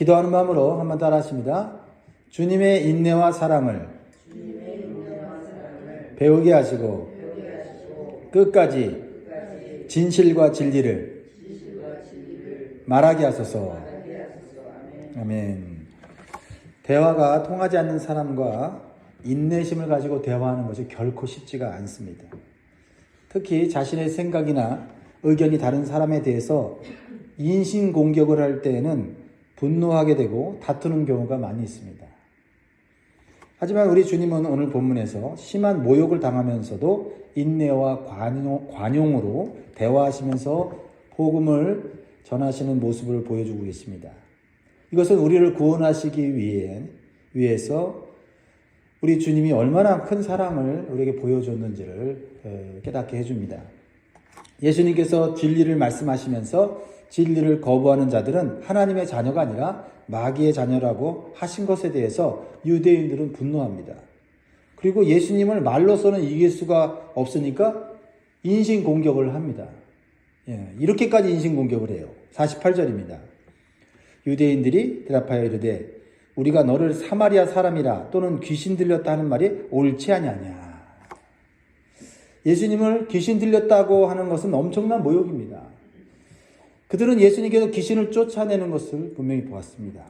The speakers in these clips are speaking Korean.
기도하는 마음으로 한번 따라 하십니다. 주님의 인내와 사랑을 배우게 하시고 끝까지 진실과 진리를 말하게 하소서. 아멘. 대화가 통하지 않는 사람과 인내심을 가지고 대화하는 것이 결코 쉽지가 않습니다. 특히 자신의 생각이나 의견이 다른 사람에 대해서 인신공격을 할 때에는 분노하게 되고 다투는 경우가 많이 있습니다. 하지만 우리 주님은 오늘 본문에서 심한 모욕을 당하면서도 인내와 관용으로 대화하시면서 복음을 전하시는 모습을 보여주고 계십니다. 이것은 우리를 구원하시기 위해서 우리 주님이 얼마나 큰 사랑을 우리에게 보여줬는지를 깨닫게 해줍니다. 예수님께서 진리를 말씀하시면서 진리를 거부하는 자들은 하나님의 자녀가 아니라 마귀의 자녀라고 하신 것에 대해서 유대인들은 분노합니다. 그리고 예수님을 말로서는 이길 수가 없으니까 인신공격을 합니다. 이렇게까지 인신공격을 해요. 48절입니다. 유대인들이 대답하여 이르되 우리가 너를 사마리아 사람이라 또는 귀신 들렸다 하는 말이 옳지 아니하냐. 예수님을 귀신 들렸다고 하는 것은 엄청난 모욕입니다. 그들은 예수님께서 귀신을 쫓아내는 것을 분명히 보았습니다.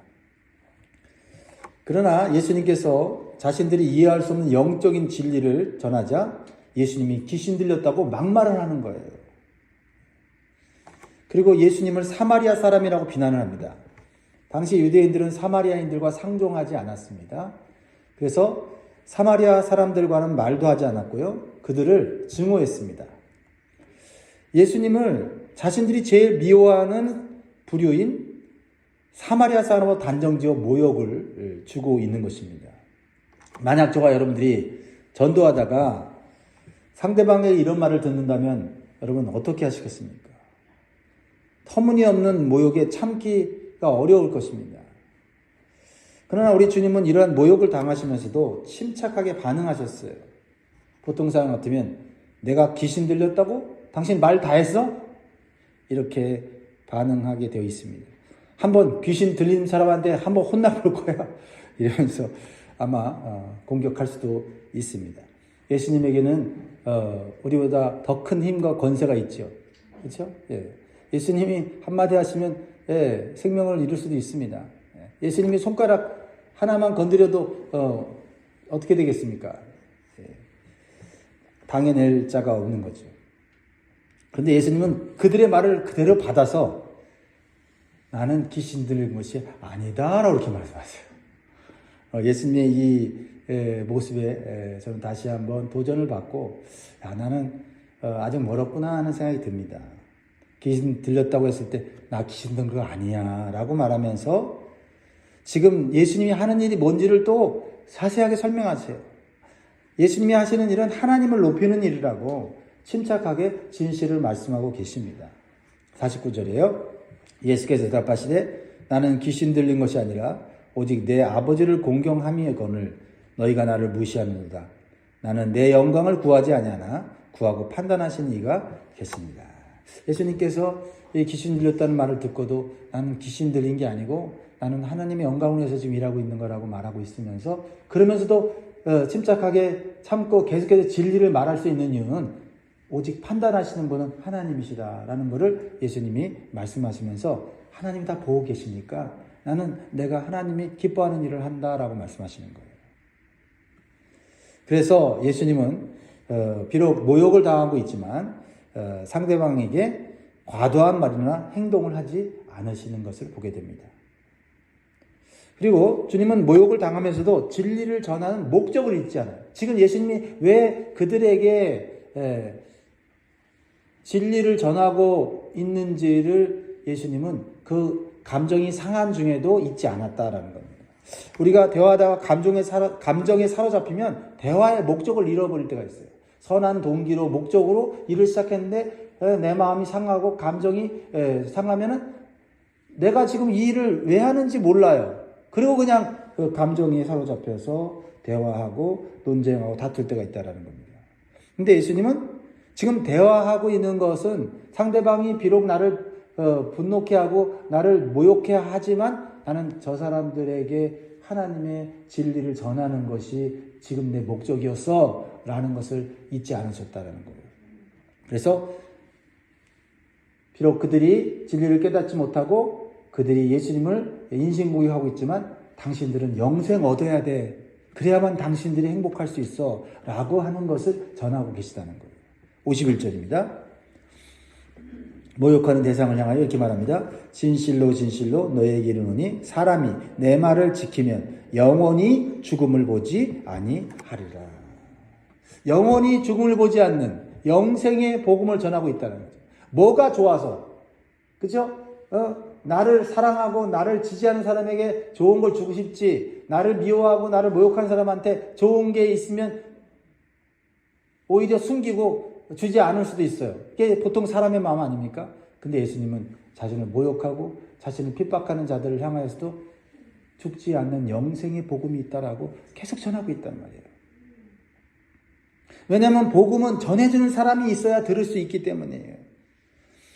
그러나 예수님께서 자신들이 이해할 수 없는 영적인 진리를 전하자 예수님이 귀신 들렸다고 막말을 하는 거예요. 그리고 예수님을 사마리아 사람이라고 비난을 합니다. 당시 유대인들은 사마리아인들과 상종하지 않았습니다. 그래서 사마리아 사람들과는 말도 하지 않았고요. 그들을 증오했습니다. 예수님을 자신들이 제일 미워하는 부류인 사마리아 사람으로 단정지어 모욕을 주고 있는 것입니다. 만약 저와 여러분들이 전도하다가 상대방의 이런 말을 듣는다면 여러분 어떻게 하시겠습니까? 터무니없는 모욕에 참기가 어려울 것입니다. 그러나 우리 주님은 이러한 모욕을 당하시면서도 침착하게 반응하셨어요. 보통 사람 같으면 내가 귀신 들렸다고? 당신 말 다 했어? 이렇게 반응하게 되어 있습니다. 한번 귀신 들린 사람한테 한번 혼나볼 거야. 이러면서 아마 공격할 수도 있습니다. 예수님에게는 우리보다 더 큰 힘과 권세가 있죠. 그렇죠? 예. 예수님이 한마디 하시면 생명을 잃을 수도 있습니다. 예수님이 손가락 하나만 건드려도 어떻게 되겠습니까? 당해낼 자가 없는 거죠. 그런데 예수님은 그들의 말을 그대로 받아서 나는 귀신 들린 것이 아니다 라고 이렇게 말씀하세요. 예수님의 이 모습에 저는 다시 한번 도전을 받고 나는 아직 멀었구나 하는 생각이 듭니다. 귀신 들렸다고 했을 때 나 귀신 든 거 아니야 라고 말하면서 지금 예수님이 하는 일이 뭔지를 또 자세하게 설명하세요. 예수님이 하시는 일은 하나님을 높이는 일이라고 침착하게 진실을 말씀하고 계십니다. 49절이에요. 예수께서 대답하시되 나는 귀신 들린 것이 아니라 오직 내 아버지를 공경함이거늘 너희가 나를 무시하는도다. 나는 내 영광을 구하지 아니하나 구하고 판단하시는 이가 계십니다. 예수님께서 이 귀신 들렸다는 말을 듣고도 나는 귀신 들린 게 아니고 나는 하나님의 영광을 위해서 지금 일하고 있는 거라고 말하고 있으면서 그러면서도 침착하게 참고 계속해서 진리를 말할 수 있는 이유는 오직 판단하시는 분은 하나님이시다라는 것을 예수님이 말씀하시면서 하나님이 다 보고 계시니까 나는 내가 하나님이 기뻐하는 일을 한다라고 말씀하시는 거예요. 그래서 예수님은 비록 모욕을 당하고 있지만 상대방에게 과도한 말이나 행동을 하지 않으시는 것을 보게 됩니다. 그리고 주님은 모욕을 당하면서도 진리를 전하는 목적을 잊지 않아요. 지금 예수님이 왜 그들에게 진리를 전하고 있는지를 예수님은 그 감정이 상한 중에도 잊지 않았다라는 겁니다. 우리가 대화하다가 감정에 사로잡히면 대화의 목적을 잃어버릴 때가 있어요. 선한 동기로 목적으로 일을 시작했는데 내 마음이 상하고 감정이 상하면은 내가 지금 이 일을 왜 하는지 몰라요. 그리고 그냥 그 감정에 사로잡혀서 대화하고 논쟁하고 다툴 때가 있다라는 겁니다. 근데 예수님은 지금 대화하고 있는 것은 상대방이 비록 나를 분노케 하고 나를 모욕해 하지만 나는 저 사람들에게 하나님의 진리를 전하는 것이 지금 내 목적이었어 라는 것을 잊지 않으셨다는 거예요. 그래서 비록 그들이 진리를 깨닫지 못하고 그들이 예수님을 인신공격하고 있지만 당신들은 영생 얻어야 돼. 그래야만 당신들이 행복할 수 있어 라고 하는 것을 전하고 계시다는 거예요. 51절입니다. 모욕하는 대상을 향하여 이렇게 말합니다. 진실로 진실로 너희에게 이르노니 사람이 내 말을 지키면 영원히 죽음을 보지 아니하리라. 영원히 죽음을 보지 않는 영생의 복음을 전하고 있다는 거죠. 뭐가 좋아서, 그죠? 나를 사랑하고 나를 지지하는 사람에게 좋은 걸 주고 싶지, 나를 미워하고 나를 모욕하는 사람한테 좋은 게 있으면 오히려 숨기고 주지 않을 수도 있어요. 이게 보통 사람의 마음 아닙니까? 근데 예수님은 자신을 모욕하고 자신을 핍박하는 자들을 향하여서도 죽지 않는 영생의 복음이 있다라고 계속 전하고 있단 말이에요. 왜냐하면 복음은 전해주는 사람이 있어야 들을 수 있기 때문이에요.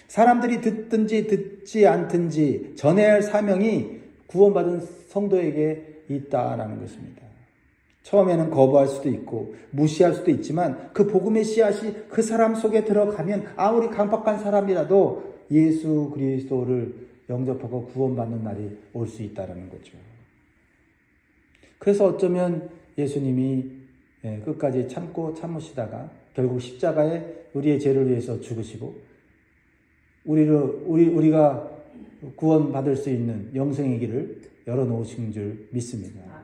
사람들이 듣든지 듣지 않든지 전해야 할 사명이 구원받은 성도에게 있다라는 것입니다. 처음에는 거부할 수도 있고 무시할 수도 있지만 그 복음의 씨앗이 그 사람 속에 들어가면 아무리 강팍한 사람이라도 예수 그리스도를 영접하고 구원받는 날이 올 수 있다는 거죠. 그래서 어쩌면 예수님이 끝까지 참으시다가 결국 십자가에 우리의 죄를 위해서 죽으시고 우리가 구원받을 수 있는 영생의 길을 열어놓으신 줄 믿습니다.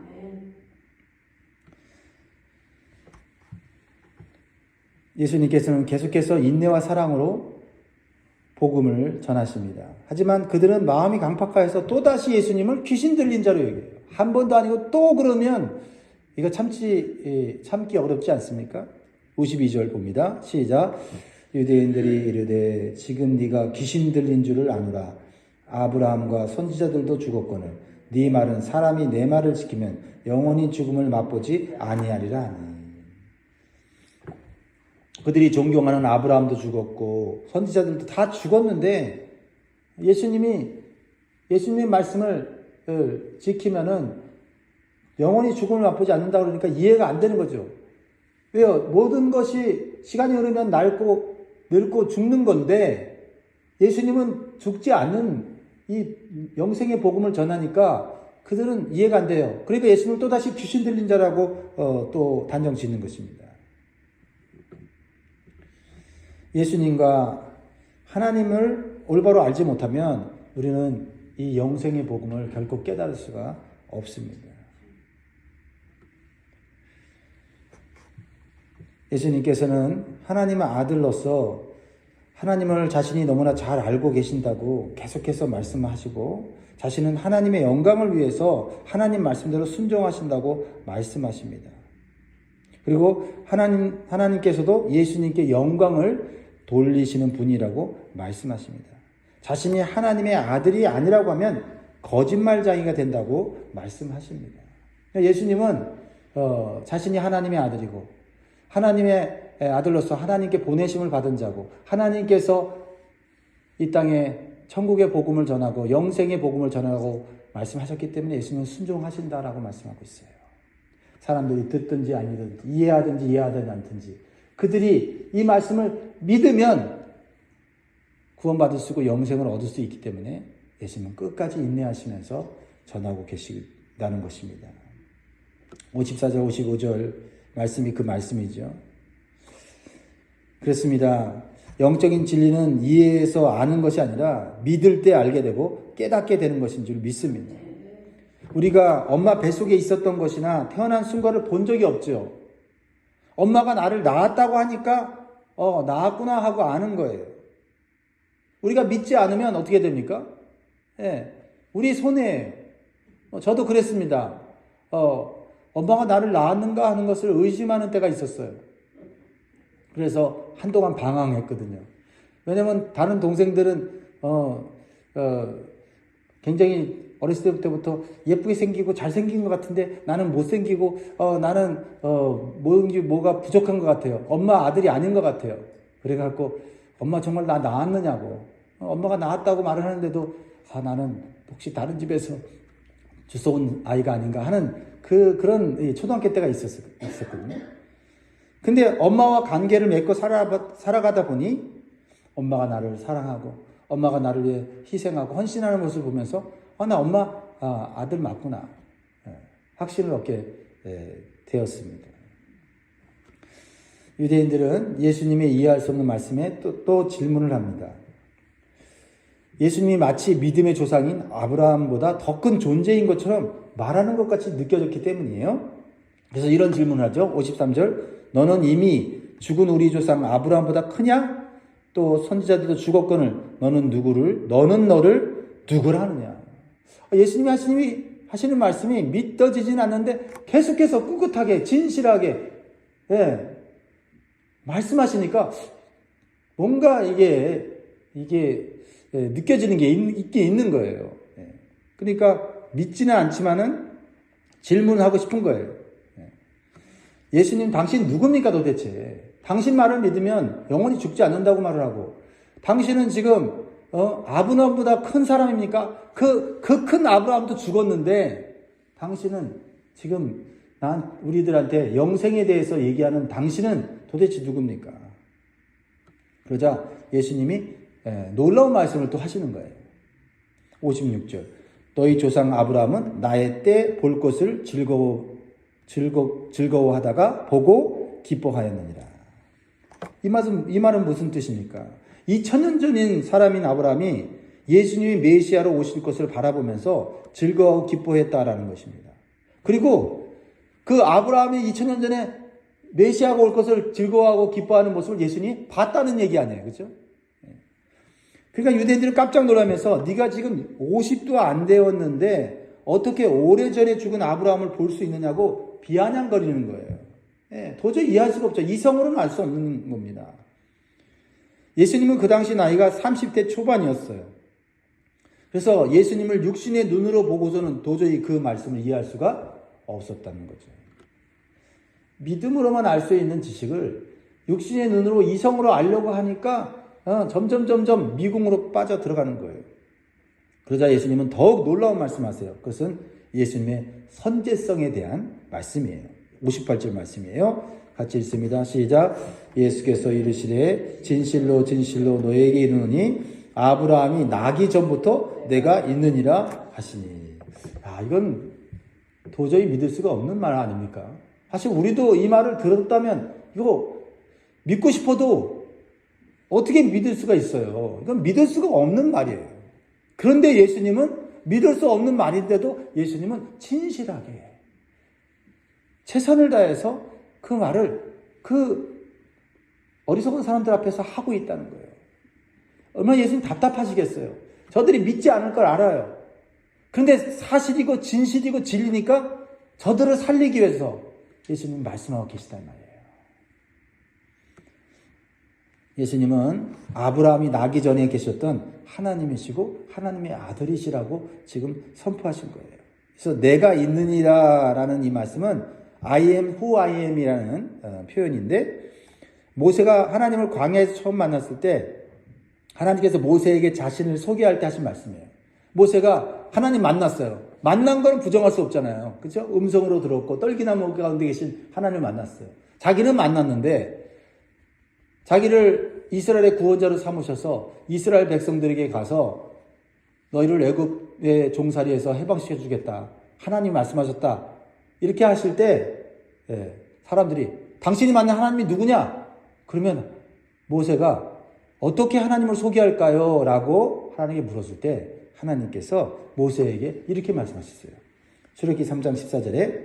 예수님께서는 계속해서 인내와 사랑으로 복음을 전하십니다. 하지만 그들은 마음이 강팍하여서 또다시 예수님을 귀신 들린 자로 여겨요. 한 번도 아니고 또 그러면 이거 참기 어렵지 않습니까? 52절 봅니다. 시작. 유대인들이 이르되 지금 네가 귀신 들린 줄을 아노라. 아브라함과 선지자들도 죽었거늘 네 말은 사람이 내 말을 지키면 영원히 죽음을 맛보지 아니하리라 하니. 그들이 존경하는 아브라함도 죽었고 선지자들도 다 죽었는데 예수님의 말씀을 지키면은 영원히 죽음을 맛보지 않는다 그러니까 이해가 안 되는 거죠. 왜요? 모든 것이 시간이 흐르면 늙고 죽는 건데 예수님은 죽지 않는 이 영생의 복음을 전하니까 그들은 이해가 안 돼요. 그러니까 예수님을 또다시 귀신 들린 자라고 또 단정 짓는 것입니다. 예수님과 하나님을 올바로 알지 못하면 우리는 이 영생의 복음을 결코 깨달을 수가 없습니다. 예수님께서는 하나님의 아들로서 하나님을 자신이 너무나 잘 알고 계신다고 계속해서 말씀하시고 자신은 하나님의 영광을 위해서 하나님 말씀대로 순종하신다고 말씀하십니다. 그리고 하나님께서도 예수님께 영광을 돌리시는 분이라고 말씀하십니다. 자신이 하나님의 아들이 아니라고 하면 거짓말쟁이가 된다고 말씀하십니다. 예수님은 자신이 하나님의 아들이고 하나님의 아들로서 하나님께 보내심을 받은 자고 하나님께서 이 땅에 천국의 복음을 전하고 영생의 복음을 전하고 말씀하셨기 때문에 예수님은 순종하신다라고 말씀하고 있어요. 사람들이 듣든지 아니든지 이해하든지 않든지 그들이 이 말씀을 믿으면 구원받을 수 있고 영생을 얻을 수 있기 때문에 예수님은 끝까지 인내하시면서 전하고 계시다는 것입니다. 54절 55절 말씀이 그 말씀이죠. 그렇습니다. 영적인 진리는 이해해서 아는 것이 아니라 믿을 때 알게 되고 깨닫게 되는 것인 줄 믿습니다. 우리가 엄마 뱃속에 있었던 것이나 태어난 순간을 본 적이 없죠. 엄마가 나를 낳았다고 하니까 낳았구나 하고 아는 거예요. 우리가 믿지 않으면 어떻게 됩니까? 우리 손해예요. 저도 그랬습니다. 엄마가 나를 낳았는가 하는 것을 의심하는 때가 있었어요. 그래서 한동안 방황했거든요. 왜냐면 다른 동생들은 굉장히 어렸을 때부터 예쁘게 생기고 잘생긴 것 같은데 나는 못생기고 나는 뭐가 부족한 것 같아요. 엄마 아들이 아닌 것 같아요. 그래갖고 엄마 정말 나 낳았느냐고 엄마가 낳았다고 말을 하는데도 나는 혹시 다른 집에서 주워온 아이가 아닌가 하는 그런 초등학교 때가 있었거든요. 근데 엄마와 관계를 맺고 살아가다 보니 엄마가 나를 사랑하고 엄마가 나를 위해 희생하고 헌신하는 모습을 보면서 나 엄마 아들 맞구나 확신을 얻게 되었습니다. 유대인들은 예수님의 이해할 수 없는 말씀에 또 질문을 합니다. 예수님이 마치 믿음의 조상인 아브라함보다 더 큰 존재인 것처럼 말하는 것 같이 느껴졌기 때문이에요. 그래서 이런 질문을 하죠. 53절 너는 이미 죽은 우리 조상 아브라함보다 크냐? 또 선지자들도 죽었거늘 너는 너를 누구라 하느냐? 예수님이 하시는 말씀이 믿어지진 않는데 계속해서 꿋꿋하게 진실하게 말씀하시니까 뭔가 이게 느껴지는 게 있긴 있는 거예요. 그러니까 믿지는 않지만은 질문하고 싶은 거예요. 예수님 당신 누굽니까 도대체? 당신 말을 믿으면 영원히 죽지 않는다고 말을 하고 당신은 지금 아브라함보다 큰 사람입니까? 그 큰 아브라함도 죽었는데 당신은 지금 우리들한테 영생에 대해서 얘기하는 당신은 도대체 누굽니까? 그러자 예수님이 놀라운 말씀을 또 하시는 거예요. 56절 너희 조상 아브라함은 나의 때 볼 것을 즐거워하다가 보고 기뻐하였느니라. 이 말은 무슨 뜻입니까? 2000년 전인 사람인 아브라함이 예수님이 메시아로 오실 것을 바라보면서 즐거워하고 기뻐했다라는 것입니다. 그리고 그 아브라함이 2000년 전에 메시아가 올 것을 즐거워하고 기뻐하는 모습을 예수님이 봤다는 얘기 아니에요. 그렇죠? 그러니까 유대인들은 깜짝 놀라면서 네가 지금 50도 안 되었는데 어떻게 오래전에 죽은 아브라함을 볼 수 있느냐고 비아냥거리는 거예요. 도저히 이해할 수가 없죠. 이성으로는 알 수 없는 겁니다. 예수님은 그 당시 나이가 30대 초반이었어요. 그래서 예수님을 육신의 눈으로 보고서는 도저히 그 말씀을 이해할 수가 없었다는 거죠. 믿음으로만 알 수 있는 지식을 육신의 눈으로 이성으로 알려고 하니까 점점 미궁으로 빠져 들어가는 거예요. 그러자 예수님은 더욱 놀라운 말씀하세요. 그것은 예수님의 선제성에 대한 말씀이에요. 58절 말씀이에요. 같이 읽습니다. 시작. 예수께서 이르시되 진실로 진실로 너에게 이르노니 아브라함이 나기 전부터 내가 있느니라 하시니. 이건 도저히 믿을 수가 없는 말 아닙니까? 사실 우리도 이 말을 들었다면 이거 믿고 싶어도 어떻게 믿을 수가 있어요? 이건 믿을 수가 없는 말이에요. 그런데 예수님은 믿을 수 없는 말인데도 예수님은 진실하게 최선을 다해서 그 말을 그 어리석은 사람들 앞에서 하고 있다는 거예요. 얼마나 예수님 답답하시겠어요. 저들이 믿지 않을 걸 알아요. 그런데 사실이고 진실이고 진리니까 저들을 살리기 위해서 예수님 말씀하고 계시단 말이에요. 예수님은 아브라함이 나기 전에 계셨던 하나님이시고 하나님의 아들이시라고 지금 선포하신 거예요. 그래서 내가 있느니라라는 이 말씀은 I am who I am이라는 표현인데 모세가 하나님을 광야에서 처음 만났을 때 하나님께서 모세에게 자신을 소개할 때 하신 말씀이에요. 모세가 하나님 만났어요. 만난 건 부정할 수 없잖아요. 그렇죠? 음성으로 들었고 떨기나무 가운데 계신 하나님을 만났어요. 자기는 만났는데 자기를 이스라엘의 구원자로 삼으셔서 이스라엘 백성들에게 가서 너희를 애굽의 종살이에서 해방시켜 주겠다. 하나님 말씀하셨다. 이렇게 하실 때 사람들이 당신이 만난 하나님이 누구냐? 그러면 모세가 어떻게 하나님을 소개할까요? 라고 하나님께 물었을 때 하나님께서 모세에게 이렇게 말씀하셨어요. 출애굽기 3장 14절에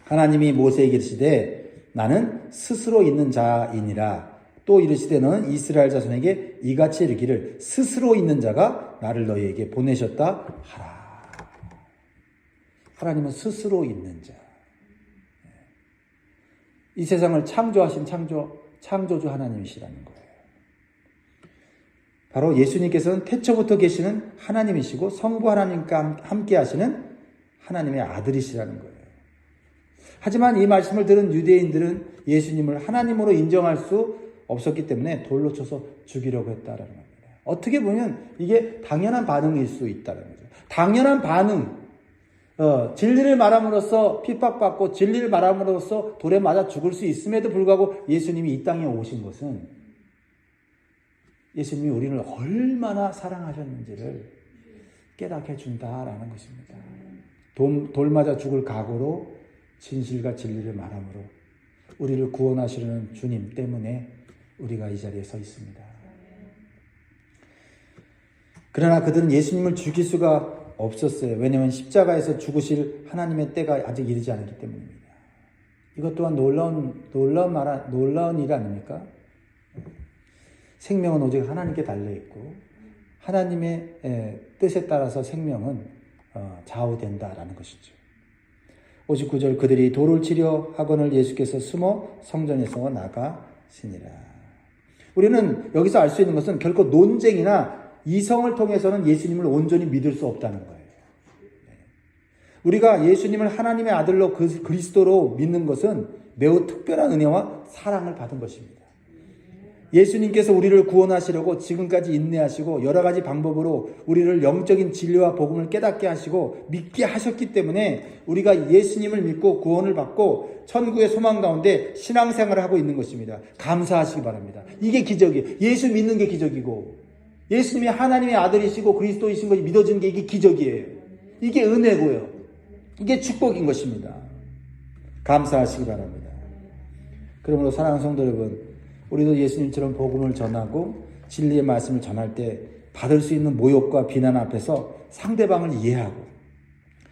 하나님이 모세에게 이르시되 나는 스스로 있는 자이니라. 또 이르시되 너는 이스라엘 자손에게 이같이 이르기를 스스로 있는 자가 나를 너희에게 보내셨다 하라. 하나님은 스스로 있는 자. 이 세상을 창조하신 창조주 하나님이시라는 거예요. 바로 예수님께서는 태초부터 계시는 하나님이시고 성부 하나님과 함께 하시는 하나님의 아들이시라는 거예요. 하지만 이 말씀을 들은 유대인들은 예수님을 하나님으로 인정할 수 없었기 때문에 돌로 쳐서 죽이려고 했다라는 겁니다. 어떻게 보면 이게 당연한 반응일 수 있다는 거죠. 당연한 반응. 진리를 말함으로써 핍박받고 진리를 말함으로써 돌에 맞아 죽을 수 있음에도 불구하고 예수님이 이 땅에 오신 것은 예수님이 우리를 얼마나 사랑하셨는지를 깨닫게 해준다라는 것입니다. 돌 맞아 죽을 각오로 진실과 진리를 말함으로 우리를 구원하시려는 주님 때문에 우리가 이 자리에 서 있습니다. 그러나 그들은 예수님을 죽일 수가 없었어요. 왜냐하면 십자가에서 죽으실 하나님의 때가 아직 이르지 않았기 때문입니다. 이것 또한 놀라운 일 아닙니까? 생명은 오직 하나님께 달려있고 하나님의 뜻에 따라서 생명은 좌우된다라는 것이죠. 59절 그들이 돌을 치려 하거늘 예수께서 숨어 성전에서 나가시니라. 우리는 여기서 알 수 있는 것은 결코 논쟁이나 이성을 통해서는 예수님을 온전히 믿을 수 없다는 거예요. 우리가 예수님을 하나님의 아들로 그리스도로 믿는 것은 매우 특별한 은혜와 사랑을 받은 것입니다. 예수님께서 우리를 구원하시려고 지금까지 인내하시고 여러 가지 방법으로 우리를 영적인 진리와 복음을 깨닫게 하시고 믿게 하셨기 때문에 우리가 예수님을 믿고 구원을 받고 천국의 소망 가운데 신앙생활을 하고 있는 것입니다. 감사하시기 바랍니다. 이게 기적이에요. 예수 믿는 게 기적이고 예수님이 하나님의 아들이시고 그리스도이신 것이 믿어지는 게 이게 기적이에요. 이게 은혜고요. 이게 축복인 것입니다. 감사하시기 바랍니다. 그러므로 사랑하는 성도 여러분, 우리도 예수님처럼 복음을 전하고 진리의 말씀을 전할 때 받을 수 있는 모욕과 비난 앞에서 상대방을 이해하고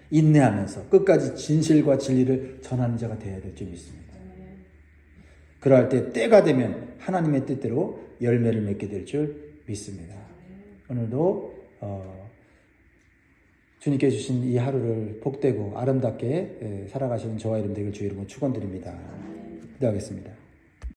인내하면서 끝까지 진실과 진리를 전하는 자가 되어야 될 줄 믿습니다. 그러할 때 때가 되면 하나님의 뜻대로 열매를 맺게 될 줄 믿습니다. 오늘도 주님께 주신 이 하루를 복되고 아름답게 살아가시는 저와 여러분 되길 주의 이름으로 축원드립니다. 기도하겠습니다.